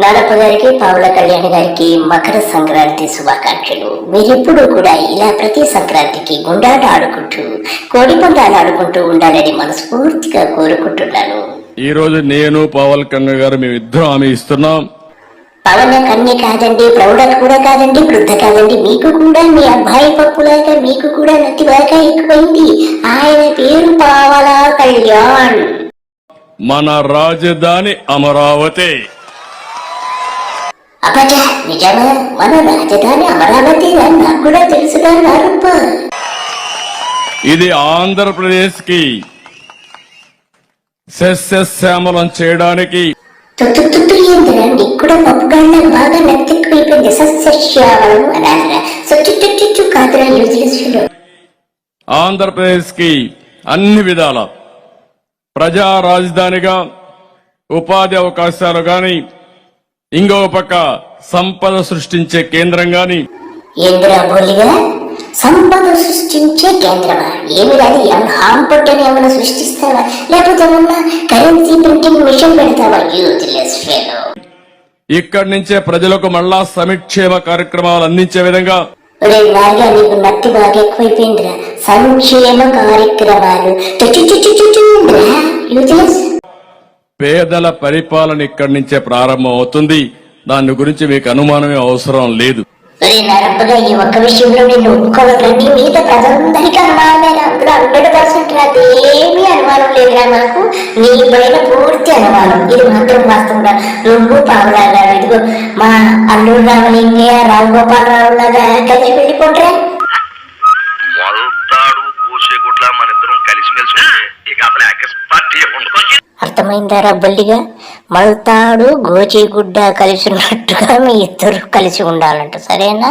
నారప్ప గారికి, పావుల కళ్యాణ్ గారికి మకర సంక్రాంతి శుభాకాంక్షలు. మీరెప్పుడు కూడా ఇలా ప్రతి సంక్రాంతికి గుండాట ఆడుకుంటూ కోడి పందాలు ఆడుకుంటూ ఉండాలని మనస్ఫూర్తిగా కోరుకుంటున్నాను. ఈ రోజు నేను పావల్ కన్య గారు మేమిద్దరం హామీ ఇస్తున్నాం. పవన కన్య కాదండి, ప్రౌఢ కూడా కాదండి, వృద్ధ కాదండి, మీకు కూడా మీ అబ్బాయి పప్పులాగా మీకు కూడా నతి బాగా ఎక్కువైంది. ఆయన పేరు పావల కళ్యాణ్. మన రాజధాని అమరావతి. అబ్బా నిజమా? మన రాజధాని అమరావతి అని నాకు కూడా తెలుసుగా నారప్ప. ఇది ఆంధ్రప్రదేశ్ కి సస్యశ్యామలం చేయడానికి ఏంటండి కూడా పప్పుగాళ్ళ బాగా నత్తెక్కువైపోయింది. సస్యశ్యామలం అనాలరా? చుట్టూ కాదురా యూజ్లెస్. ఆంధ్రప్రదేశ్ కి అన్ని విధాల ప్రజా రాజధానిగా ఉపాధి అవకాశాలు గాని, ఇంకో పక్క సంపద సృష్టించే కేంద్రం గాని. ఏంద్రా బోలిగా సంపద సృష్టించే కేంద్రమా? ఏమి రాదు, హామ్ పొట్టని ఏమైనా సృష్టిస్తావా? లేకపోతే ఏమన్నా కరెన్సీ ప్రింటింగ్ మిషన్ పెడతావా? Useless fellow. ఇక్కడి నుంచే ప్రజలకు మళ్ళా సంక్షేమ కార్యక్రమాలు అందించే విధంగా. నాగా నీకు నత్తి బాగా ఎక్కువైపోయిందిరా. సంక్షేమ కార్యక్రమాలు యూజ్లెస్. పేదల పరిపాలన ఇక్కడి నుంచే ప్రారంభం అవుతుంది. దాని గురించి మీకు అనుమానమే అవసరం లేదు. నారప్పగా ఈ ఒక్క విషయంలో నేను ఒప్పుకోవాలండి. మిగతా ప్రజలందరికీ అనుమానమే. అందులో 100% నాకేమీ అనుమానం లేదురా. నాకు నీ పైన పూర్తి అనుమానం. ఇది మాత్రం వాస్తవంగా నువ్వు పావులాగా ఇదిగో మా అల్లుడు రామలింగయ్య, రామగోపాలరావు లాగా కలిసి వెళ్ళిపోండ్రా. అర్థమైందారా బల్లిగా? మల్తాడు గోచిగుడ్డ కలిసి ఉన్నట్టుగా మీ ఇద్దరు కలిసి ఉండాలంట, సరేనా?